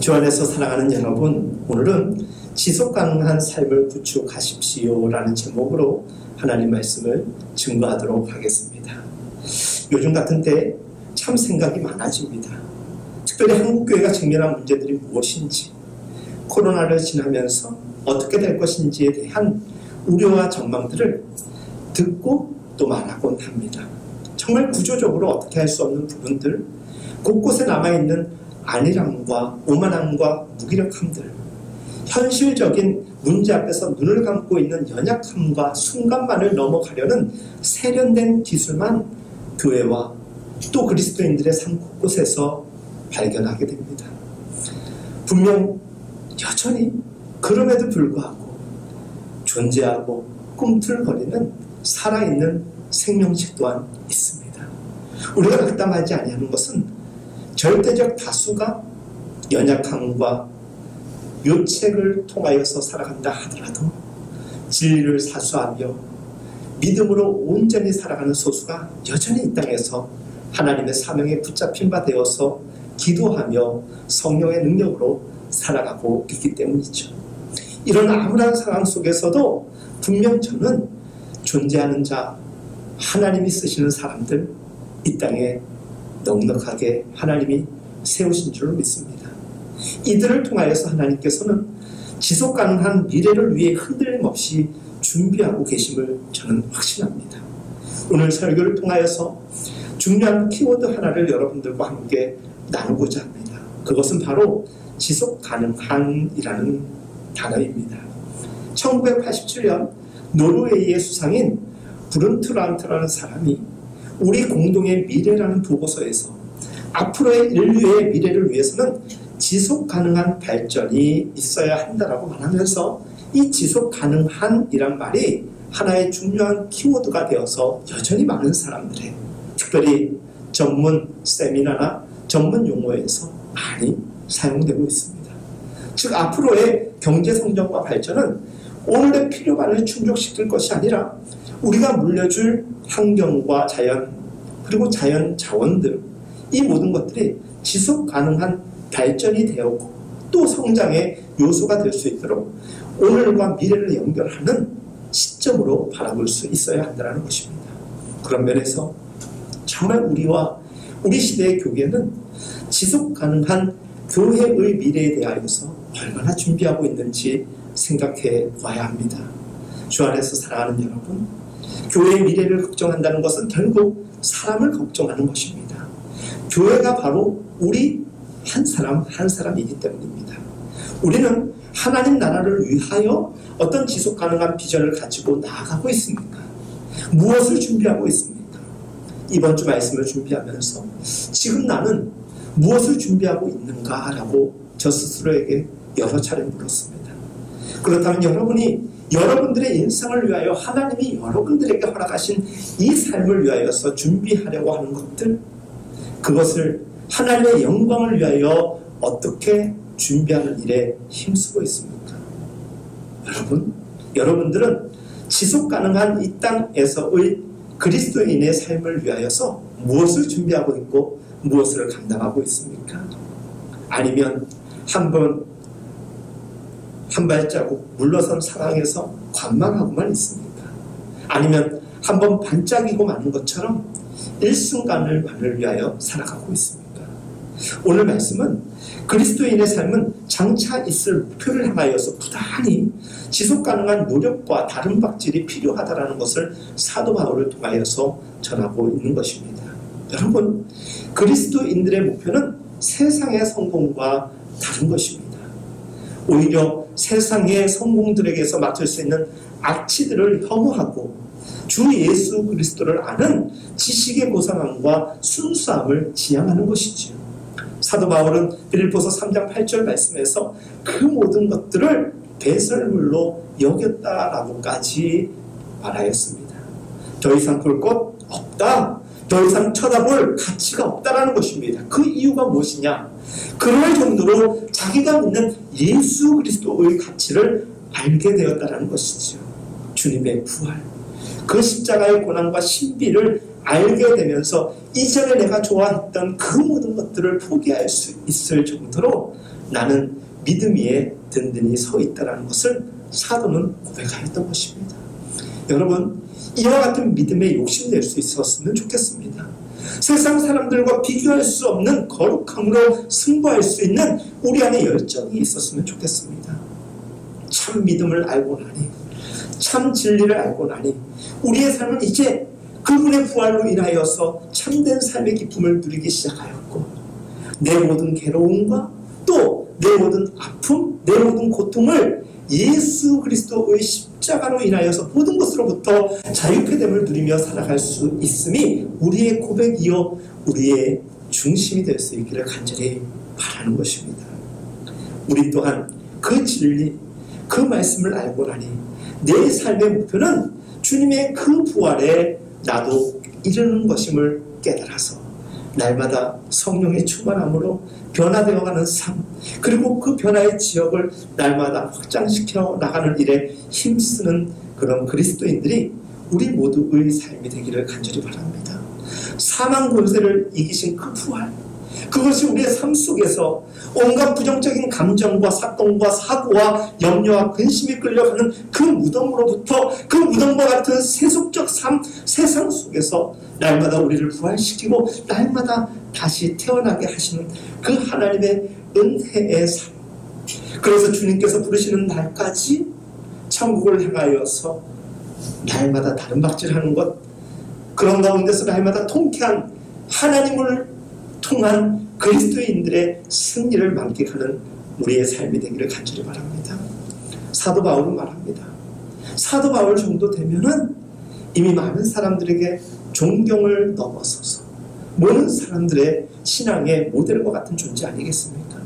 주 안에서 사랑하는 여러분, 오늘은 지속가능한 삶을 구축하십시오 라는 제목으로 하나님 말씀을 증거하도록 하겠습니다. 요즘 같은 때 참 생각이 많아집니다. 특별히 한국교회가 직면한 문제들이 무엇인지, 코로나를 지나면서 어떻게 될 것인지에 대한 우려와 전망들을 듣고 또 말하곤 합니다. 정말 구조적으로 어떻게 할 수 없는 부분들, 곳곳에 남아있는 안일함과 오만함과 무기력함들, 현실적인 문제 앞에서 눈을 감고 있는 연약함과 순간만을 넘어가려는 세련된 기술만 교회와 또 그리스도인들의 삶 곳곳에서 발견하게 됩니다. 분명 여전히 그럼에도 불구하고 존재하고 꿈틀거리는 살아있는 생명체 또한 있습니다. 우리가 낙담하지 아니하는 것은 절대적 다수가 연약함과 요책을 통하여서 살아간다 하더라도 진리를 사수하며 믿음으로 온전히 살아가는 소수가 여전히 이 땅에서 하나님의 사명에 붙잡힌 바 되어서 기도하며 성령의 능력으로 살아가고 있기 때문이죠. 이런 암울한 상황 속에서도 분명 저는 존재하는 자, 하나님이 쓰시는 사람들, 이 땅에 넉넉하게 하나님이 세우신 줄로 믿습니다. 이들을 통하여서 하나님께서는 지속가능한 미래를 위해 흔들림 없이 준비하고 계심을 저는 확신합니다. 오늘 설교를 통하여서 중요한 키워드 하나를 여러분들과 함께 나누고자 합니다. 그것은 바로 지속가능한이라는 단어입니다. 1987년 노르웨이의 수상인 브룬트란트라는 사람이 우리 공동의 미래라는 보고서에서 앞으로의 인류의 미래를 위해서는 지속가능한 발전이 있어야 한다라고 말하면서 이 지속가능한이란 말이 하나의 중요한 키워드가 되어서 여전히 많은 사람들의 특별히 전문 세미나나 전문 용어에서 많이 사용되고 있습니다. 즉 앞으로의 경제 성장과 발전은 오늘의 필요만을 충족시킬 것이 아니라 우리가 물려줄 환경과 자연 그리고 자연 자원들 이 모든 것들이 지속 가능한 발전이 되었고 또 성장의 요소가 될 수 있도록 오늘과 미래를 연결하는 시점으로 바라볼 수 있어야 한다는 것입니다. 그런 면에서 정말 우리와 우리 시대의 교회는 지속 가능한 교회의 미래에 대하여서 얼마나 준비하고 있는지 생각해 봐야 합니다. 주 안에서 사랑하는 여러분, 교회의 미래를 걱정한다는 것은 결국 사람을 걱정하는 것입니다. 교회가 바로 우리 한 사람 한 사람이기 때문입니다. 우리는 하나님 나라를 위하여 어떤 지속 가능한 비전을 가지고 나아가고 있습니까? 무엇을 준비하고 있습니까? 이번 주 말씀을 준비하면서 지금 나는 무엇을 준비하고 있는가라고 저 스스로에게 여러 차례 물었습니다. 그렇다면 여러분이 여러분들의 인생을 위하여 하나님이 여러분들에게 허락하신 이 삶을 위하여서 준비하려고 하는 것들, 그것을 하나님의 영광을 위하여 어떻게 준비하는 일에 힘쓰고 있습니까? 여러분들은 지속 가능한 이 땅에서의 그리스도인의 삶을 위하여서 무엇을 준비하고 있고 무엇을 감당하고 있습니까? 아니면 한 발자국 물러선 상황에서 관망하고만 있습니까? 아니면 한번 반짝이고 마는 것처럼 일순간을 위하여 살아가고 있습니까? 오늘 말씀은 그리스도인의 삶은 장차 있을 목표를 향하여서 부단히 지속가능한 노력과 다른 박질이 필요하다는 것을 사도 바울을 통하여서 전하고 있는 것입니다. 여러분, 그리스도인들의 목표는 세상의 성공과 다른 것입니다. 오히려 세상의 성공들에게서 맡을 수 있는 악취들을 혐오하고 주 예수 그리스도를 아는 지식의 고상함과 순수함을 지향하는 것이지요. 사도 바울은 빌립보서 3장 8절 말씀에서 그 모든 것들을 배설물로 여겼다라고까지 말하였습니다. 더 이상 볼 것 없다. 더 이상 쳐다볼 가치가 없다라는 것입니다. 그 이유가 무엇이냐? 그럴 정도로 자기가 믿는 예수 그리스도의 가치를 알게 되었다는 것이죠. 주님의 부활, 그 십자가의 고난과 신비를 알게 되면서 이전에 내가 좋아했던 그 모든 것들을 포기할 수 있을 정도로 나는 믿음 위에 든든히 서 있다는 것을 사도는 고백하였던 것입니다. 여러분, 이와 같은 믿음에 욕심낼 수 있었으면 좋겠습니다. 세상 사람들과 비교할 수 없는 거룩함으로 승부할 수 있는 우리 안에 열정이 있었으면 좋겠습니다. 참 믿음을 알고 나니, 참 진리를 알고 나니 우리의 삶은 이제 그분의 부활로 인하여서 참된 삶의 기쁨을 누리기 시작하였고, 내 모든 괴로움과 또 내 모든 아픔, 내 모든 고통을 예수 그리스도의 십자가로 인하여서 모든 것으로부터 자유케 됨을 누리며 살아갈 수 있음이 우리의 고백이요 우리의 중심이 될 수 있기를 간절히 바라는 것입니다. 우리 또한 그 진리, 그 말씀을 알고 나니 내 삶의 목표는 주님의 그 부활에 나도 이르는 것임을 깨달아서 날마다 성령의 충만함으로 변화되어가는 삶, 그리고 그 변화의 지역을 날마다 확장시켜 나가는 일에 힘쓰는 그런 그리스도인들이 우리 모두의 삶이 되기를 간절히 바랍니다. 사망 권세를 이기신 그 부활, 그것이 우리의 삶 속에서 온갖 부정적인 감정과 사건과 사고와 염려와 근심이 끌려가는 그 무덤으로부터 그 무덤과 같은 세속적 삶, 세상 속에서 날마다 우리를 부활시키고 날마다 다시 태어나게 하시는 그 하나님의 은혜의 삶, 그래서 주님께서 부르시는 날까지 천국을 향하여서 날마다 다른 박질하는 것, 그런 가운데서 날마다 통쾌한 하나님을 통한 그리스도인들의 승리를 만끽하는 우리의 삶이 되기를 간절히 바랍니다. 사도 바울은 말합니다. 사도 바울 정도 되면은 이미 많은 사람들에게 존경을 넘어서서 모든 사람들의 신앙의 모델과 같은 존재 아니겠습니까?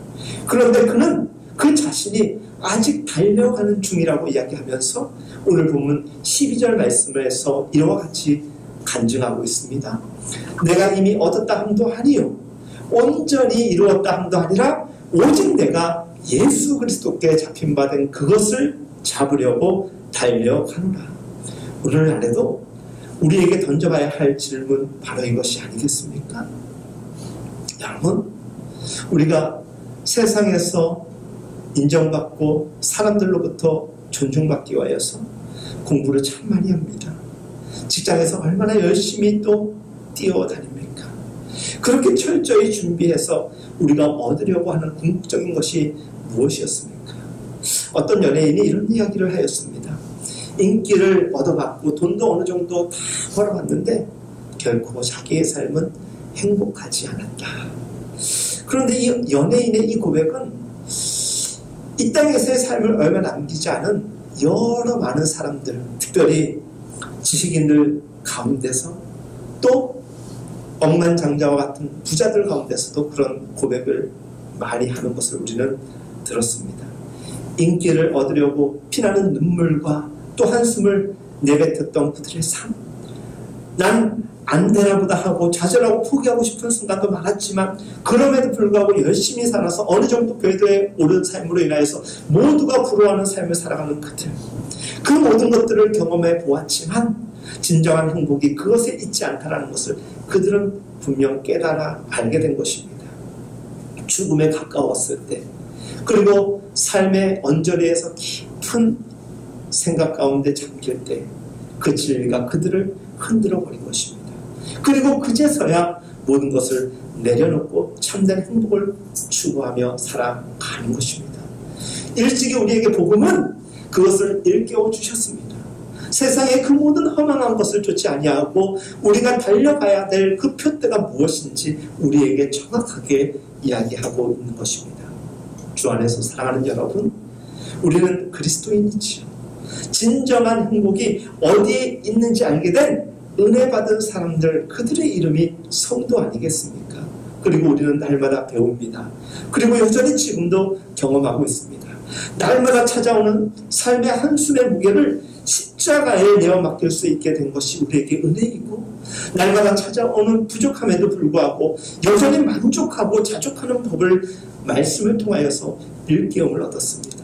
그런데 그는 그 자신이 아직 달려가는 중이라고 이야기하면서 오늘 보면 12절 말씀에서 이와 같이 간증하고 있습니다. 내가 이미 얻었다 함도 아니요 온전히 이루었다 함도 아니라 오직 내가 예수 그리스도께 잡힌 바 된 그것을 잡으려고 달려가노라. 오늘날에도 우리에게 던져봐야 할 질문 바로 이것이 아니겠습니까? 여러분, 우리가 세상에서 인정받고 사람들로부터 존중받기 위해서 공부를 참 많이 합니다. 직장에서 얼마나 열심히 또 뛰어다닙니까? 그렇게 철저히 준비해서 우리가 얻으려고 하는 궁극적인 것이 무엇이었습니까? 어떤 연예인이 이런 이야기를 하였습니다. 인기를 얻어봤고 돈도 어느 정도 다 벌어봤는데 결코 자기의 삶은 행복하지 않았다. 그런데 이 연예인의 이 고백은 이 땅에서의 삶을 얼마 남기지 않은 여러 많은 사람들, 특별히 지식인들 가운데서 또 억만장자와 같은 부자들 가운데서도 그런 고백을 많이 하는 것을 우리는 들었습니다. 인기를 얻으려고 피나는 눈물과 또 한숨을 내뱉었던 그들의 삶, 난 안 되나보다 하고 좌절하고 포기하고 싶은 순간도 많았지만 그럼에도 불구하고 열심히 살아서 어느 정도 궤도에 오른 삶으로 인하여서 모두가 부러워하는 삶을 살아가는 그들, 그 모든 것들을 경험해 보았지만 진정한 행복이 그것에 있지 않다는 것을 그들은 분명 깨달아 알게 된 것입니다. 죽음에 가까웠을 때, 그리고 삶의 언저리에서 깊은 생각 가운데 잠길 때 그 진리가 그들을 흔들어 버린 것입니다. 그리고 그제서야 모든 것을 내려놓고 참된 행복을 추구하며 살아가는 것입니다. 일찍이 우리에게 복음은 그것을 일깨워 주셨습니다. 세상의 그 모든 허망한 것을 쫓지 아니하고 우리가 달려가야 될 그 표대가 무엇인지 우리에게 정확하게 이야기하고 있는 것입니다. 주 안에서 사랑하는 여러분, 우리는 그리스도인이지요. 진정한 행복이 어디에 있는지 알게 된 은혜 받은 사람들, 그들의 이름이 성도 아니겠습니까? 그리고 우리는 날마다 배웁니다. 그리고 여전히 지금도 경험하고 있습니다. 날마다 찾아오는 삶의 한숨의 무게를 십자가에 내어 맡길 수 있게 된 것이 우리에게 은혜이고, 날마다 찾아오는 부족함에도 불구하고 여전히 만족하고 자족하는 법을 말씀을 통하여서 일깨움을 얻었습니다.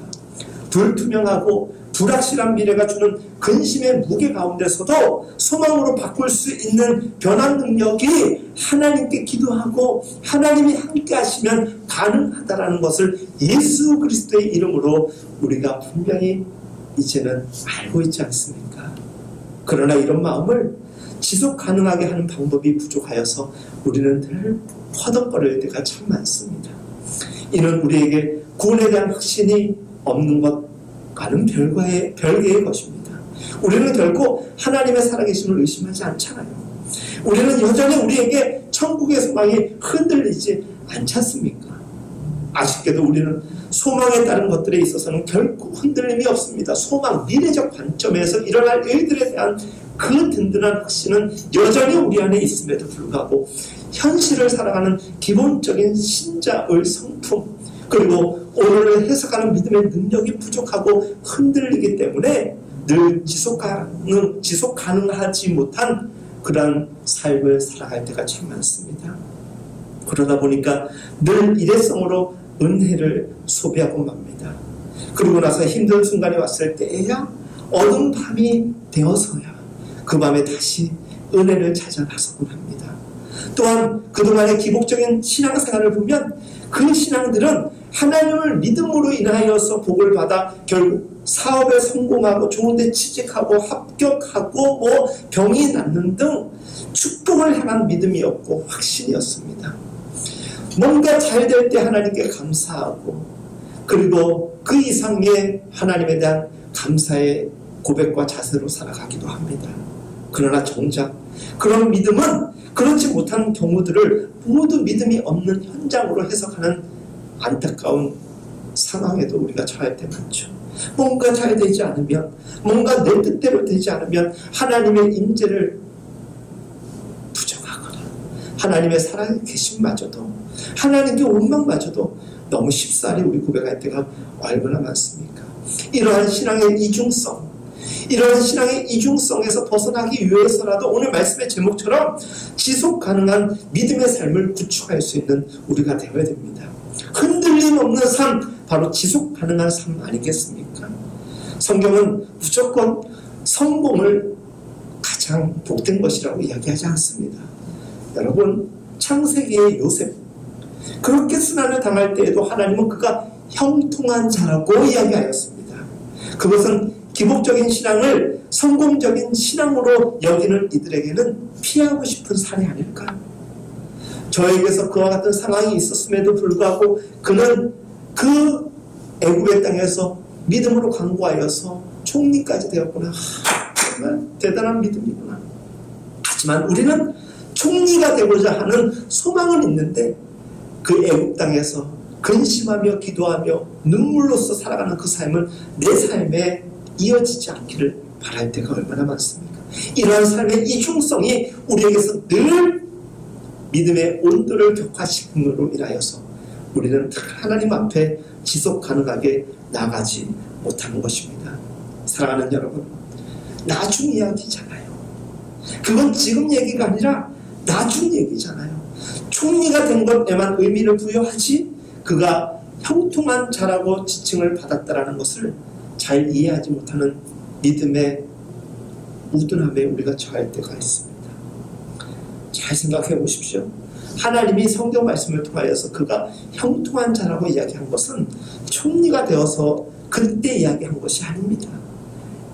불투명하고 불확실한 미래가 주는 근심의 무게 가운데서도 소망으로 바꿀 수 있는 변화 능력이 하나님께 기도하고 하나님이 함께 하시면 가능하다라는 것을 예수 그리스도의 이름으로 우리가 분명히 이제는 알고 있지 않습니까? 그러나 이런 마음을 지속 가능하게 하는 방법이 부족하여서 우리는 늘 허덕거릴 때가 참 많습니다. 이는 우리에게 구원에 대한 확신이 없는 것과는 별개의 것입니다. 우리는 결코 하나님의 살아계심을 의심하지 않잖아요. 우리는 여전히 우리에게 천국의 소망이 흔들리지 않지 않습니까? 아쉽게도 우리는 소망에 따른 것들에 있어서는 결코 흔들림이 없습니다. 소망, 미래적 관점에서 일어날 일들에 대한 그 든든한 확신은 여전히 우리 안에 있음에도 불구하고 현실을 살아가는 기본적인 신자의 성품 그리고 오늘을 해석하는 믿음의 능력이 부족하고 흔들리기 때문에 늘 지속 가능하지 못한 그러한 삶을 살아갈 때가 참 많습니다. 그러다 보니까 늘 일회성으로 은혜를 소비하고 맙니다. 그리고 나서 힘든 순간이 왔을 때에야 어두운 밤이 되어서야 그 밤에 다시 은혜를 찾아 나서곤 합니다. 또한 그동안의 기복적인 신앙생활을 보면 그 신앙들은 하나님을 믿음으로 인하여서 복을 받아 결국 사업에 성공하고 좋은 데 취직하고 합격하고 병이 낫는 등 축복을 향한 믿음이었고 확신이었습니다. 뭔가 잘 될 때 하나님께 감사하고 그리고 그 이상의 하나님에 대한 감사의 고백과 자세로 살아가기도 합니다. 그러나 정작 그런 믿음은 그렇지 못한 경우들을 모두 믿음이 없는 현장으로 해석하는 안타까운 상황에도 우리가 처할 때 많죠. 뭔가 잘 되지 않으면 뭔가 내 뜻대로 되지 않으면 하나님의 임재를 부정하거나 하나님의 살아계심마저도 하나님께 원망마저도 너무 쉽사리 우리 고백할 때가 얼마나 많습니까? 이러한 신앙의 이중성에서 벗어나기 위해서라도 오늘 말씀의 제목처럼 지속 가능한 믿음의 삶을 구축할 수 있는 우리가 되어야 됩니다. 흔들림 없는 삶, 바로 지속 가능한 삶 아니겠습니까? 성경은 무조건 성공을 가장 복된 것이라고 이야기하지 않습니다. 여러분, 창세기의 요셉, 그렇게 순환을 당할 때에도 하나님은 그가 형통한 자라고 이야기하였습니다. 그것은 기복적인 신앙을 성공적인 신앙으로 여기는 이들에게는 피하고 싶은 사례 아닐까요? 저에게서 그와 같은 상황이 있었음에도 불구하고 그는 그 애굽의 땅에서 믿음으로 간구하여서 총리까지 되었구나. 정말 대단한 믿음이구나. 하지만 우리는 총리가 되고자 하는 소망은 있는데 그 애굽 땅에서 근심하며 기도하며 눈물로써 살아가는 그 삶은 내 삶에 이어지지 않기를 바랄 때가 얼마나 많습니까? 이러한 삶의 이중성이 우리에게서 늘 믿음의 온도를 격화시킴으로 인하여서 우리는 하나님 앞에 지속 가능하게 나가지 못하는 것입니다. 사랑하는 여러분, 나중 이야기잖아요. 그건 지금 얘기가 아니라 나중 얘기잖아요. 총리가 된 것에만 의미를 부여하지 그가 형통한 자라고 지칭을 받았다라는 것을 잘 이해하지 못하는 믿음의 우둔함에 우리가 처할 때가 있습니다. 잘 생각해 보십시오. 하나님이 성경 말씀을 통하여서 그가 형통한 자라고 이야기한 것은 총리가 되어서 그때 이야기한 것이 아닙니다.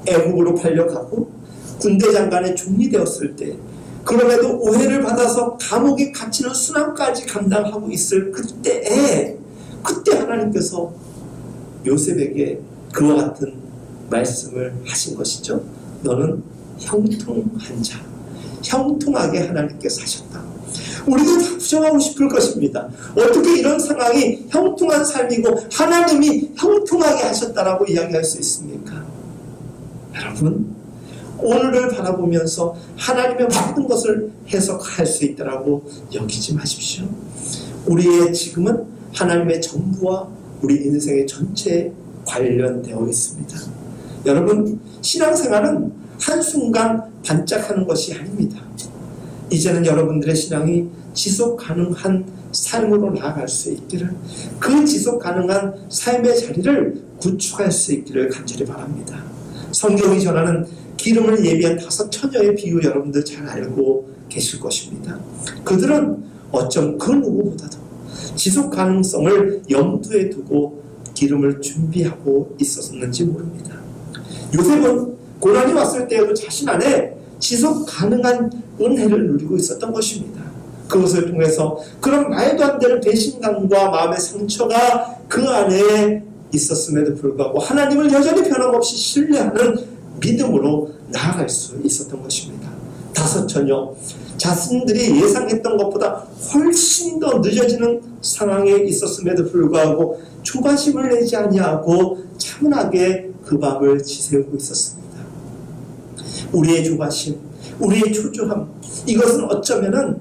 애국으로 팔려가고 군대 장관의 종이 되었을 때 그럼에도 오해를 받아서 감옥에 갇히는 순환까지 감당하고 있을 그때 하나님께서 요셉에게 그와 같은 말씀을 하신 것이죠. 너는 형통한 자, 형통하게 하나님께서 하셨다. 우리도 다 부정하고 싶을 것입니다. 어떻게 이런 상황이 형통한 삶이고 하나님이 형통하게 하셨다라고 이야기할 수 있습니까? 여러분, 오늘을 바라보면서 하나님의 모든 것을 해석할 수 있다라고 여기지 마십시오. 우리의 지금은 하나님의 전부와 우리 인생의 전체에 관련되어 있습니다. 여러분, 신앙생활은 한순간 반짝하는 것이 아닙니다. 이제는 여러분들의 신앙이 지속 가능한 삶으로 나아갈 수 있기를, 그 지속 가능한 삶의 자리를 구축할 수 있기를 간절히 바랍니다. 성경이 전하는 기름을 예비한 5 처녀의 비유 여러분들 잘 알고 계실 것입니다. 그들은 어쩜 그 누구보다도 지속 가능성을 염두에 두고 기름을 준비하고 있었는지 모릅니다. 요셉은 고난이 왔을 때에도 자신 안에 지속 가능한 은혜를 누리고 있었던 것입니다. 그것을 통해서 그런 말도 안 되는 배신감과 마음의 상처가 그 안에 있었음에도 불구하고 하나님을 여전히 변함없이 신뢰하는 믿음으로 나아갈 수 있었던 것입니다. 5 처녀, 자신들이 예상했던 것보다 훨씬 더 늦어지는 상황에 있었음에도 불구하고 조바심을 내지 아니하고 차분하게 그 밤을 지새우고 있었습니다. 우리의 조바심, 우리의 초조함, 이것은 어쩌면은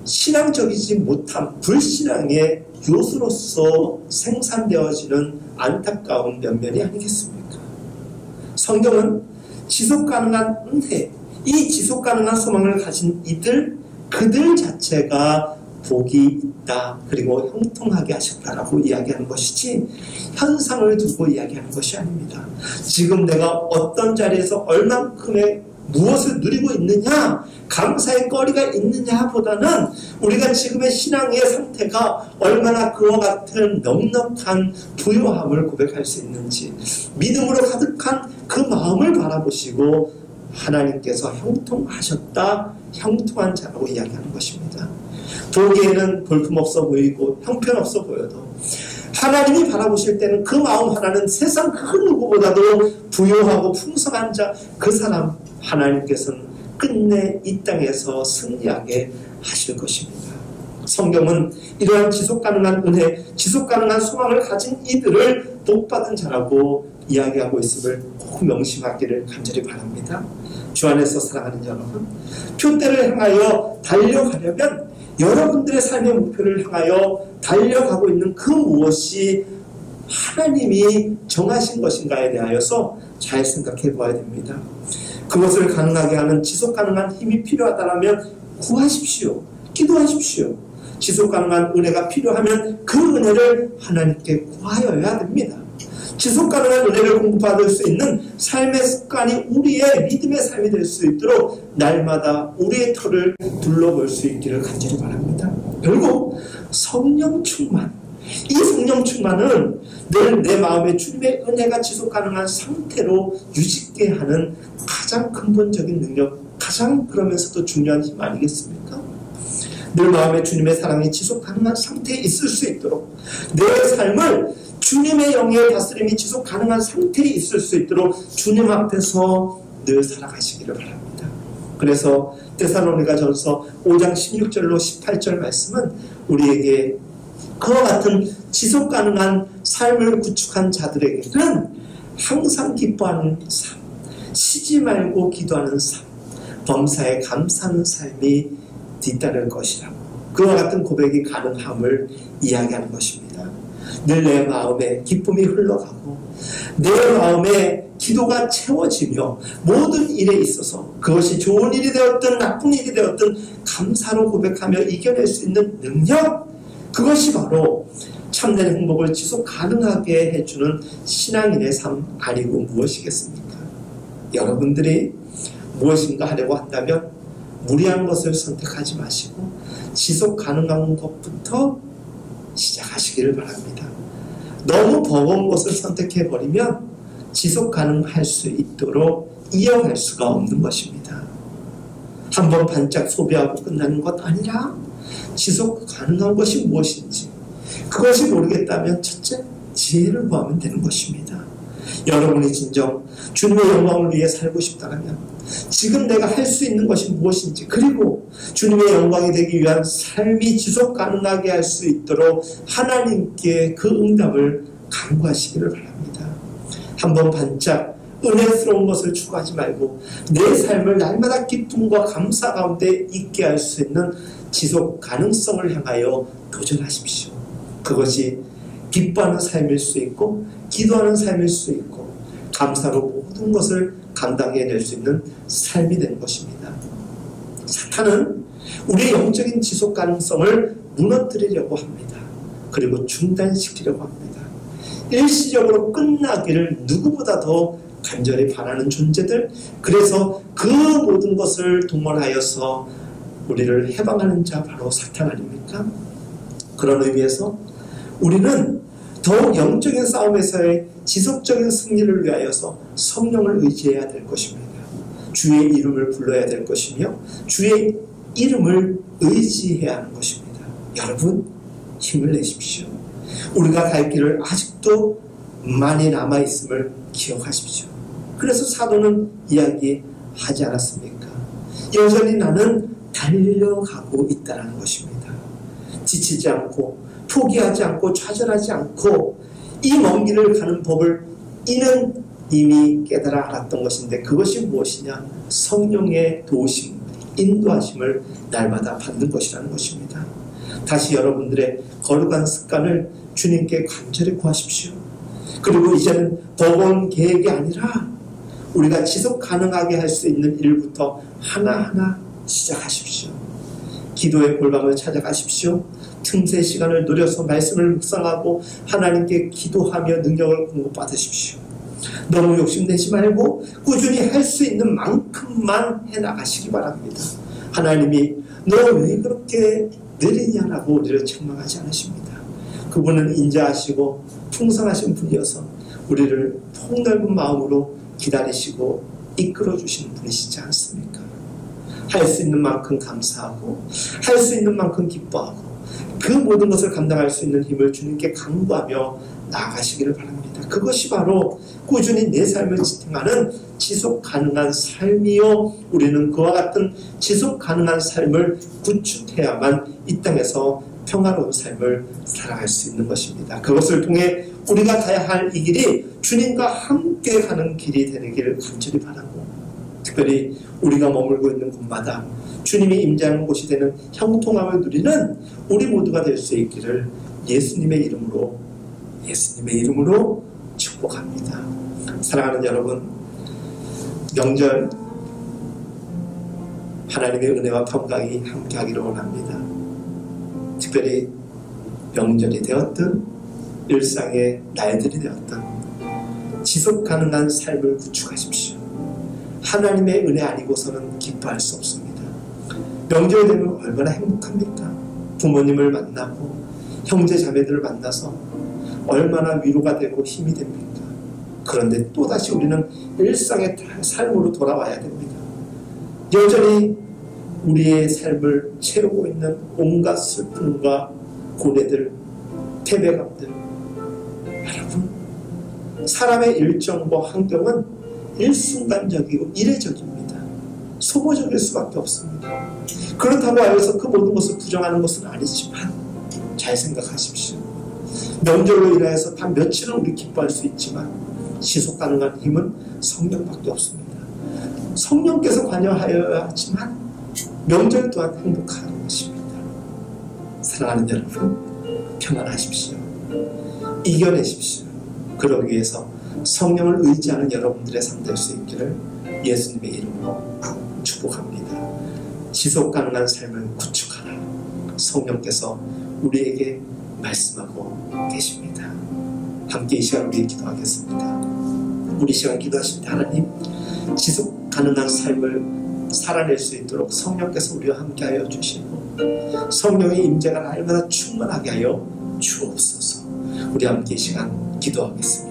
신앙적이지 못한 불신앙의 요소로서 생산되어지는 안타까운 면면이 아니겠습니까? 성경은 지속가능한 은혜, 이 지속가능한 소망을 가진 그들 자체가 복이 있다, 그리고 형통하게 하셨다라고 이야기하는 것이지 현상을 두고 이야기하는 것이 아닙니다. 지금 내가 어떤 자리에서 얼만큼의 무엇을 누리고 있느냐, 감사의 거리가 있느냐보다는 우리가 지금의 신앙의 상태가 얼마나 그와 같은 넉넉한 부요함을 고백할 수 있는지, 믿음으로 가득한 그 마음을 바라보시고 하나님께서 형통하셨다, 형통한 자라고 이야기하는 것입니다. 보기에는 볼품없어 보이고 형편없어 보여도 하나님이 바라보실 때는 그 마음 하나는 세상 그 누구보다도 부요하고 풍성한 자, 그 사람 하나님께서는 끝내 이 땅에서 승리하게 하실 것입니다. 성경은 이러한 지속가능한 은혜, 지속가능한 소망을 가진 이들을 복받은 자라고 이야기하고 있음을 꼭 명심하기를 간절히 바랍니다. 주 안에서 사랑하는 여러분, 표대를 향하여 달려가려면 여러분들의 삶의 목표를 향하여 달려가고 있는 그 무엇이 하나님이 정하신 것인가에 대하여서 잘 생각해 보아야 됩니다. 그것을 가능하게 하는 지속가능한 힘이 필요하다면 구하십시오. 기도하십시오. 지속가능한 은혜가 필요하면 그 은혜를 하나님께 구하여야 됩니다. 지속가능한 은혜를 공부받을 수 있는 삶의 습관이 우리의 믿음의 삶이 될 수 있도록 날마다 우리의 터를 둘러볼 수 있기를 간절히 바랍니다. 결국 성령 충만, 이 성령 충만은 늘 내 마음에 주님의 은혜가 지속가능한 상태로 유지케 하는 가장 근본적인 능력, 가장 그러면서도 중요한 힘 아니겠습니까? 늘 마음에 주님의 사랑이 지속가능한 상태에 있을 수 있도록 내 삶을 주님의 영의 다스림이 지속 가능한 상태에 있을 수 있도록 주님 앞에서 늘 살아가시기를 바랍니다. 그래서 데살로니가전서 5장 16절로 18절 말씀은 우리에게 그와 같은 지속 가능한 삶을 구축한 자들에게는 항상 기뻐하는 삶, 쉬지 말고 기도하는 삶, 범사에 감사하는 삶이 뒤따를 것이라고, 그와 같은 고백이 가능함을 이야기하는 것입니다. 늘 내 마음에 기쁨이 흘러가고 내 마음에 기도가 채워지며 모든 일에 있어서 그것이 좋은 일이 되었든 나쁜 일이 되었든 감사로 고백하며 이겨낼 수 있는 능력, 그것이 바로 참된 행복을 지속 가능하게 해주는 신앙인의 삶 아니고 무엇이겠습니까? 여러분들이 무엇인가 하려고 한다면 무리한 것을 선택하지 마시고 지속 가능한 것부터 시작하시기를 바랍니다. 너무 버거운 것을 선택해버리면 지속 가능할 수 있도록 이어갈 수가 없는 것입니다. 한번 반짝 소비하고 끝나는 것 아니라 지속 가능한 것이 무엇인지 그것이 모르겠다면 첫째, 지혜를 구하면 되는 것입니다. 여러분이 진정 주님의 영광을 위해 살고 싶다면 지금 내가 할 수 있는 것이 무엇인지, 그리고 주님의 영광이 되기 위한 삶이 지속 가능하게 할 수 있도록 하나님께 그 응답을 간구하시기를 바랍니다. 한번 반짝 은혜스러운 것을 추구하지 말고 내 삶을 날마다 기쁨과 감사 가운데 있게 할 수 있는 지속 가능성을 향하여 도전하십시오. 그것이 기뻐하는 삶일 수 있고 기도하는 삶일 수 있고 감사로 모든 것을 감당해낼 수 있는 삶이 되는 것입니다. 사탄은 우리의 영적인 지속 가능성을 무너뜨리려고 합니다. 그리고 중단시키려고 합니다. 일시적으로 끝나기를 누구보다 더 간절히 바라는 존재들, 그래서 그 모든 것을 동원하여서 우리를 해방하는 자 바로 사탄 아닙니까? 그런 의미에서 우리는 더욱 영적인 싸움에서의 지속적인 승리를 위하여서 성령을 의지해야 될 것입니다. 주의 이름을 불러야 될 것이며 주의 이름을 의지해야 하는 것입니다. 여러분, 힘을 내십시오. 우리가 갈 길을 아직도 많이 남아있음을 기억하십시오. 그래서 사도는 이야기하지 않았습니까? 여전히 나는 달려가고 있다는 것입니다. 지치지 않고 포기하지 않고 좌절하지 않고 이 먼 길을 가는 법을 이는 이미 깨달아 알았던 것인데, 그것이 무엇이냐? 성령의 도우심, 인도하심을 날마다 받는 것이라는 것입니다. 다시 여러분들의 거룩한 습관을 주님께 간절히 구하십시오. 그리고 이제는 버거운 계획이 아니라 우리가 지속 가능하게 할 수 있는 일부터 하나하나 시작하십시오. 기도의 골방을 찾아가십시오. 틈새 시간을 노려서 말씀을 묵상하고 하나님께 기도하며 능력을 공급받으십시오. 너무 욕심내지 말고 꾸준히 할 수 있는 만큼만 해나가시기 바랍니다. 하나님이 너 왜 그렇게 느리냐라고 우리를 책망하지 않으십니다. 그분은 인자하시고 풍성하신 분이어서 우리를 폭넓은 마음으로 기다리시고 이끌어주시는 분이시지 않습니까? 할 수 있는 만큼 감사하고 할 수 있는 만큼 기뻐하고 그 모든 것을 감당할 수 있는 힘을 주님께 간구하며 나아가시기를 바랍니다. 그것이 바로 꾸준히 내 삶을 지탱하는 지속 가능한 삶이요, 우리는 그와 같은 지속 가능한 삶을 구축해야만 이 땅에서 평화로운 삶을 살아갈 수 있는 것입니다. 그것을 통해 우리가 가야 할 이 길이 주님과 함께 가는 길이 되기를 간절히 바라고, 특별히 우리가 머물고 있는 곳마다 주님이 임재하는 곳이 되는 형통함을 누리는 우리 모두가 될 수 있기를 예수님의 이름으로 축복합니다. 사랑하는 여러분, 명절 하나님의 은혜와 평강이 함께하기를 원합니다. 특별히 명절이 되었든 일상의 날들이 되었든 지속 가능한 삶을 구축하십시오. 하나님의 은혜 아니고서는 기뻐할 수 없습니다. 명절 되면 얼마나 행복합니까? 부모님을 만나고 형제 자매들을 만나서 얼마나 위로가 되고 힘이 됩니까? 그런데 또다시 우리는 일상의 삶으로 돌아와야 됩니다. 여전히 우리의 삶을 채우고 있는 온갖 슬픔과 고뇌들, 패배감들, 여러분, 사람의 일정과 환경은 일순간적이고 이례적입니다. 소모적일 수밖에 없습니다. 그렇다고 하여서 그 모든 것을 부정하는 것은 아니지만 잘 생각하십시오. 명절로 인하여서 단 며칠은 우리 기뻐할 수 있지만 지속 가능한 힘은 성령밖에 없습니다. 성령께서 관여하여야 하지만 명절 또한 행복한 것입니다. 사랑하는 여러분, 평안하십시오. 이겨내십시오. 그러기 위해서 성령을 의지하는 여러분들의 삶 될 수 있기를 예수님의 이름으로 축복합니다. 지속 가능한 삶을 구축하라. 성령께서 우리에게 말씀하고 계십니다. 함께 이 시간 우리 기도하겠습니다. 우리 시간 기도하실 때 하나님, 지속 가능한 삶을 살아낼 수 있도록 성령께서 우리와 함께하여 주시고 성령의 임재가 날마다 충만하게 하여 주옵소서. 우리 함께 이 시간 기도하겠습니다.